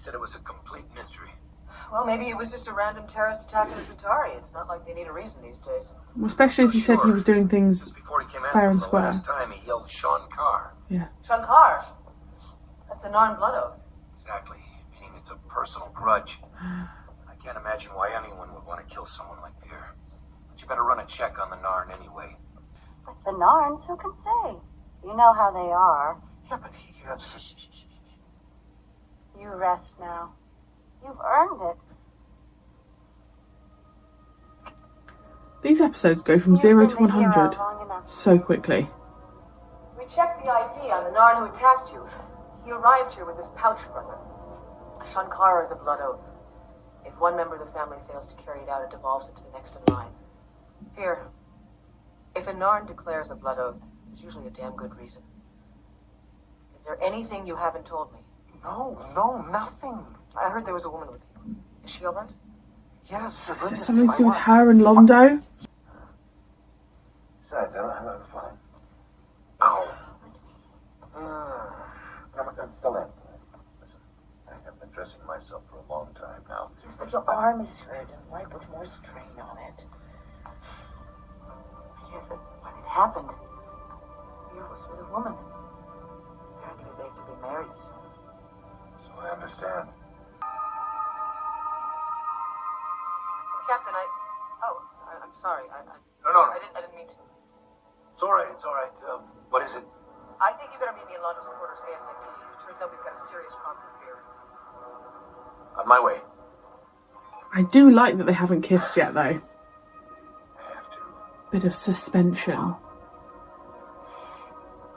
He said it was a complete mystery. Well, maybe it was just a random terrorist attack in the Centauri. It's not like they need a reason these days. Well, especially as he said he was doing things Just before he came fair after and him the square. last time, he yelled Sean Carr. Yeah. Sean Carr. That's a Narn blood oath. Exactly. Meaning it's a personal grudge. I can't imagine why anyone would want to kill someone like Veer. But you better run a check on the Narn anyway. But the Narns, who can say? You know how they are. Yeah, but he... You rest now. You've earned it. These episodes go from 0 to 100 so quickly. We checked the ID on the Narn who attacked you. He arrived here with his pouch brother. Sean Carr is a blood oath. If one member of the family fails to carry it out, it devolves into the next in line. Here, if a Narn declares a blood oath, there's usually a damn good reason. Is there anything you haven't told me? No, nothing. I heard there was a woman with you. Is she alright? Yes. Is this something to do with her and Londo? Besides, I'm fine. Ow. Don't answer. Listen, I have been dressing myself for a long time now. Yes, but your arm is hurt, and why put more strain on it? Yeah, but what had happened? Veer was with a woman. Apparently they're to be married soon. So I understand. Captain, I'm sorry. No. I didn't mean to. It's all right. What is it? I think you better meet me in Londo's quarters ASAP. Turns out we've got a serious problem with Veer. On my way. I do like that they haven't kissed yet, though. I have to. Bit of suspension.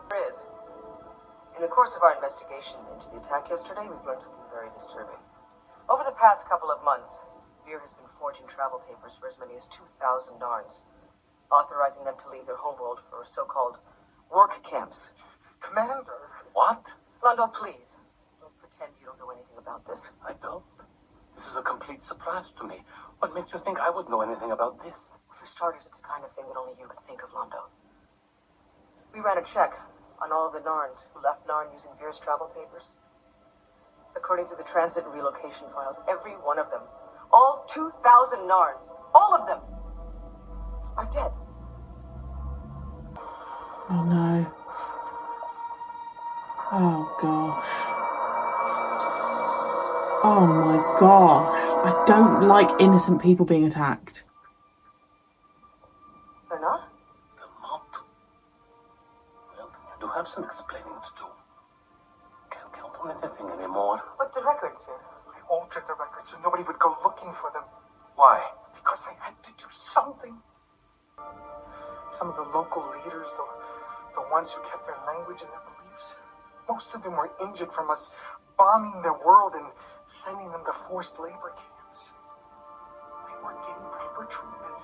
There is. In the course of our investigation into the attack yesterday, we've learned something very disturbing. Over the past couple of months, Veer has been forging travel papers for as many as 2,000 Narns, authorizing them to leave their homeworld for so-called work camps. Commander. What? Londo, please. Don't pretend you don't know anything about this. I don't. This is a complete surprise to me. What makes you think I would know anything about this? For starters, it's the kind of thing that only you could think of, Londo. We ran a check on all of the Narns who left Narn using Veer's travel papers. According to the transit and relocation files, every one of them, all 2,000 Narns, all of them, are dead. Oh no. Oh gosh. Oh my gosh. I don't like innocent people being attacked. They're not? The moth. Well, you do have some explaining to do. Can't count on anything anymore. But the records, Veer. I altered the records so nobody would go looking for them. Why? Because I had to do something. Some of the local leaders, the ones who kept their language and their beliefs, most of them were injured from us bombing their world and sending them to forced labor camps. They weren't getting proper treatment.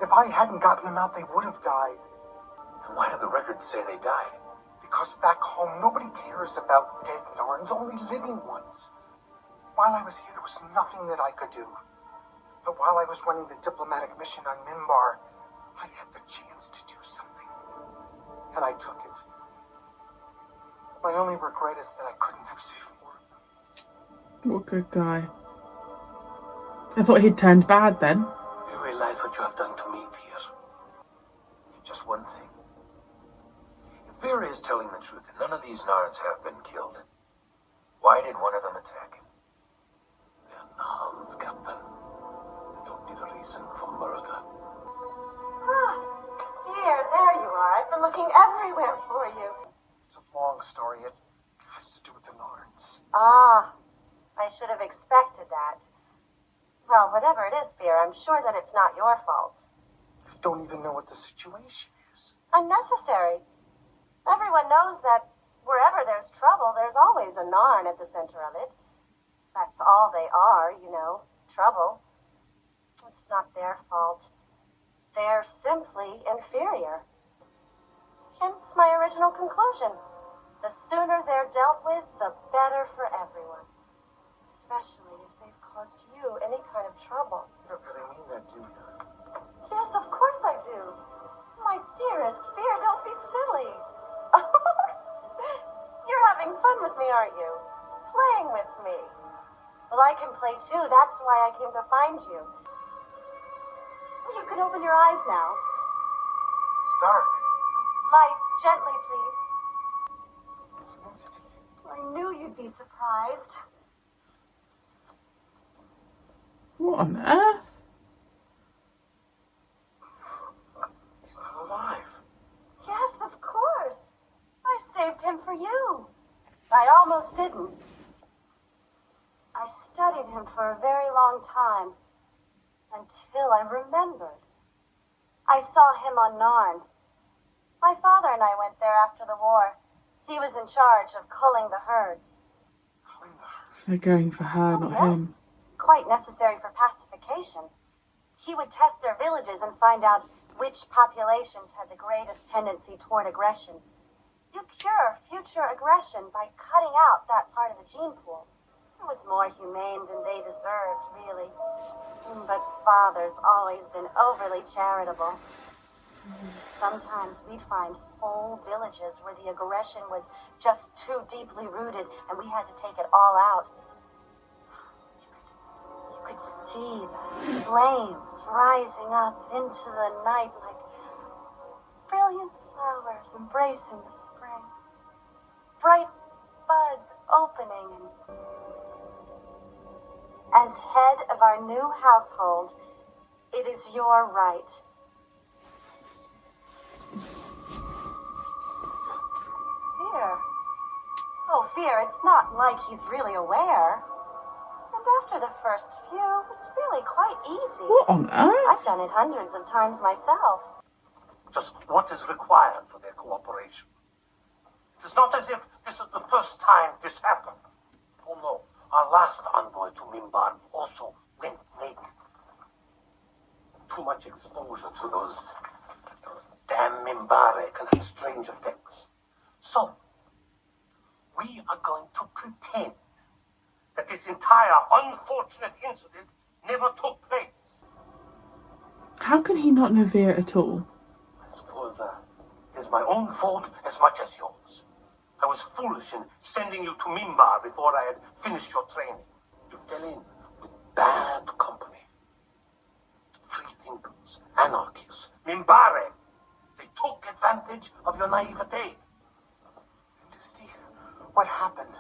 If I hadn't gotten them out, they would have died. And why do the records say they died? Because back home, nobody cares about dead Narns, only living ones. While I was here, there was nothing that I could do. But while I was running the diplomatic mission on Minbar, I had the chance to do something. And I took it. My only regret is that I couldn't have saved more of them. What a good guy. I thought he'd turned bad then. You realize what you have done to me, Veer? Just one thing. If Veer is telling the truth and none of these Narns have been killed, why did one of them attack him? They're Narns, Captain. They don't need a reason for murder. Veer, there you are. I've been looking everywhere for you. It's a long story. It has to do with the Narns. Ah, I should have expected that. Well, whatever it is, Veer, I'm sure that it's not your fault. I don't even know what the situation is. Unnecessary. Everyone knows that wherever there's trouble, there's always a Narn at the center of it. That's all they are, you know, trouble. It's not their fault. They're simply inferior. Hence my original conclusion. The sooner they're dealt with, the better for everyone. Especially if they've caused you any kind of trouble. You don't really mean that, do you? Yes, of course I do. My dearest Veer, don't be silly. You're having fun with me, aren't you? playing with me. Well, I can play too. That's why I came to find you. You can open your eyes now. It's dark. Lights, gently, please. Misty, I knew you'd be surprised. What on earth? He's still alive. Yes, of course. I saved him for you. I almost didn't. I studied him for a very long time, until I remembered. I saw him on Narn. My father and I went there after the war. He was in charge of culling the herds. So they're going for her, not him. Yes, quite necessary for pacification. He would test their villages and find out which populations had the greatest tendency toward aggression. You cure future aggression by cutting out that part of the gene pool. It was more humane than they deserved, really. But Father's always been overly charitable. Sometimes we'd find whole villages where the aggression was just too deeply rooted and we had to take it all out. You could see the flames rising up into the night like brilliant flowers embracing the spring. Bright buds opening. As head of our new household, it is your right. Fear? Oh, fear, it's not like he's really aware. And after the first few, it's really quite easy. What on earth? I've done it hundreds of times myself. Just what is required for their cooperation? It is not as if this is the first time this happened. Oh no, our last envoy to Mimbar also went naked. Too much exposure to those damn Mimbare can have strange effects. So, we are going to pretend that this entire unfortunate incident never took place. How can he not know Vera at all? I suppose it is my own fault as much as yours. I was foolish in sending you to Mimbar before I had finished your training. You fell in with bad company. Free thinkers, anarchists, Mimbare. They took advantage of your naivete. Misty, what happened?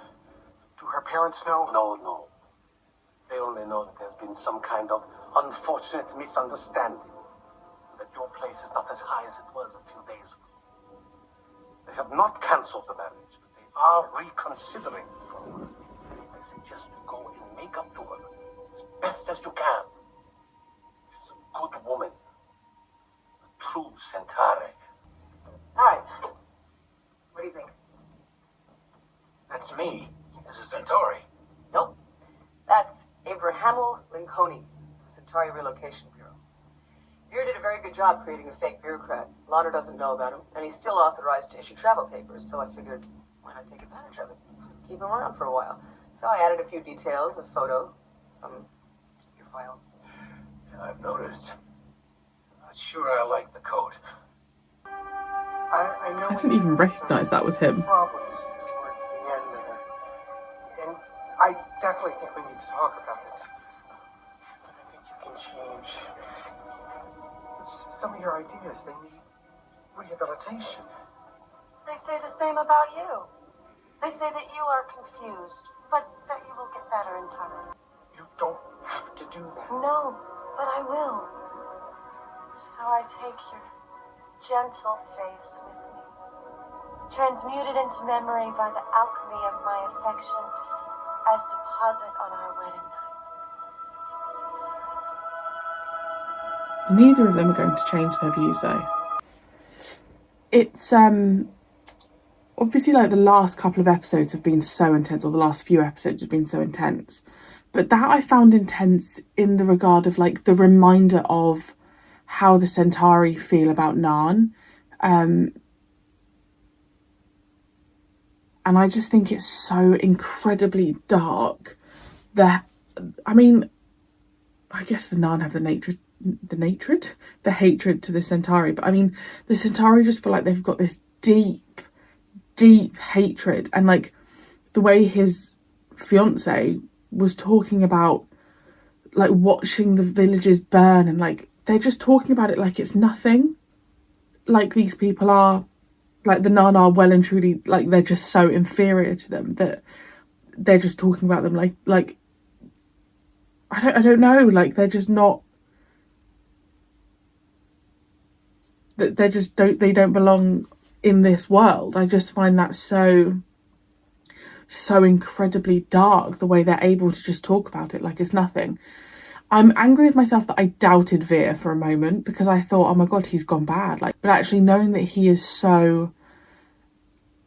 Do her parents know? No. They only know that there's been some kind of unfortunate misunderstanding. That your place is not as high as it was a few days ago. They have not cancelled the marriage, but they are reconsidering it for her. I suggest you go and make up to her as best as you can. She's a good woman. A true Centauri. All right. What do you think? That's me, as a Centauri. Nope. That's Abrahamel Lincolni, the Centauri Relocation Bureau. Vera did a very good job creating a fake bureaucrat. Lana doesn't know about him, and he's still authorized to issue travel papers, so I figured, why not take advantage of it? Keep him around for a while. So I added a few details, a photo from your file. Yeah, I've noticed. I'm not sure I like the coat. I know I didn't even recognise that was him. Problems towards the end there. And I definitely think we need to talk about it. But I think you can change. Some of your ideas, they need rehabilitation. They say the same about you. They say that you are confused, but that you will get better in time. You don't have to do that. No, but I will. So I take your gentle face with me, transmuted into memory by the alchemy of my affection as deposit on our wedding night. Neither of them are going to change their views though. It's obviously like the last couple of episodes have been so intense, or the last few episodes have been so intense, but that I found intense in the regard of like the reminder of how the Centauri feel about Narn. And I just think it's so incredibly dark that, I mean, I guess the Narn have the hatred to the Centauri, but I mean, the Centauri just feel like they've got this deep hatred, and like the way his fiance was talking about like watching the villages burn, and like they're just talking about it like it's nothing. Like these people are, like the Narn are well and truly, like they're just so inferior to them that they're just talking about them like I don't know, like they're just not, that they don't belong in this world. I just find that so incredibly dark, the way they're able to just talk about it like it's nothing. I'm angry with myself that I doubted Veer for a moment, because I thought, oh my god, he's gone bad. Like, but actually knowing that he is so,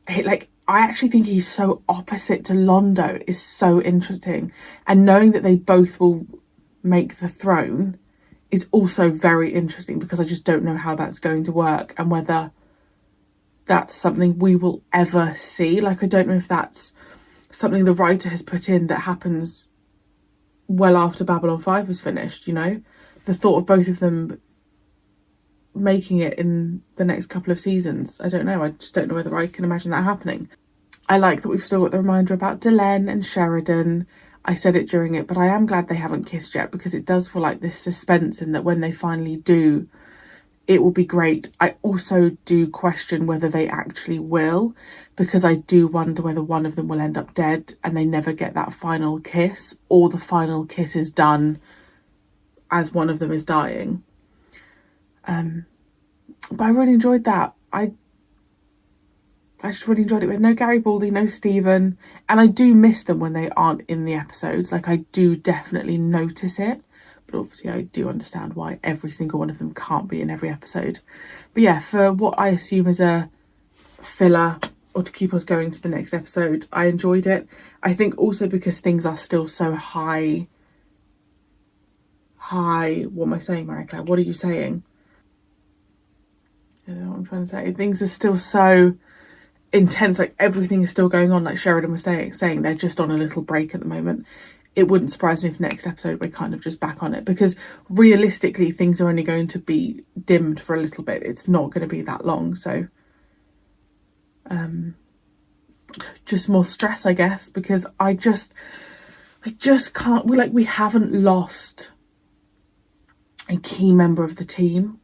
like, I actually think he's so opposite to Londo is so interesting. And knowing that they both will make the throne is also very interesting, because I just don't know how that's going to work and whether that's something we will ever see. Like, I don't know if that's something the writer has put in that happens well after Babylon 5 was finished, you know? The thought of both of them making it in the next couple of seasons. I don't know. I just don't know whether I can imagine that happening. I like that we've still got the reminder about Delenn and Sheridan. I said it during it, but I am glad they haven't kissed yet, because it does feel like this suspense in that when they finally do, it will be great. I also do question whether they actually will, because I do wonder whether one of them will end up dead and they never get that final kiss, or the final kiss is done as one of them is dying. But I really enjoyed that. I just really enjoyed it. With no Garibaldi, no Stephen, and I do miss them when they aren't in the episodes. Like, I do definitely notice it. But obviously I do understand why every single one of them can't be in every episode. But yeah, for what I assume is a filler, or to keep us going to the next episode, I enjoyed it. I think also because things are still so high, what am I saying, Marie-Clare? What are you saying? I don't know what I'm trying to say. Things are still so intense, like everything is still going on, like Sheridan was saying they're just on a little break at the moment. It wouldn't surprise me if next episode we're kind of just back on it, because realistically things are only going to be dimmed for a little bit. It's not going to be that long, so just more stress, I guess, because I just can't, we haven't lost a key member of the team,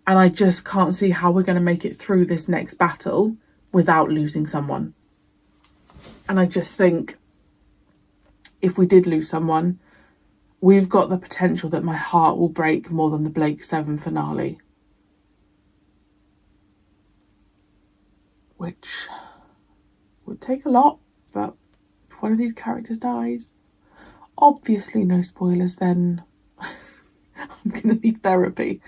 and I just can't see how we're going to make it through this next battle without losing someone. And I just think if we did lose someone, we've got the potential that my heart will break more than the Blake 7 finale. Which would take a lot, but if one of these characters dies, obviously no spoilers, then I'm going to need therapy.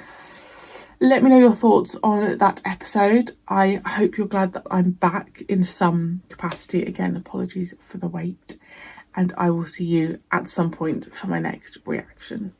Let me know your thoughts on that episode. I hope you're glad that I'm back in some capacity. Again, apologies for the wait. And I will see you at some point for my next reaction.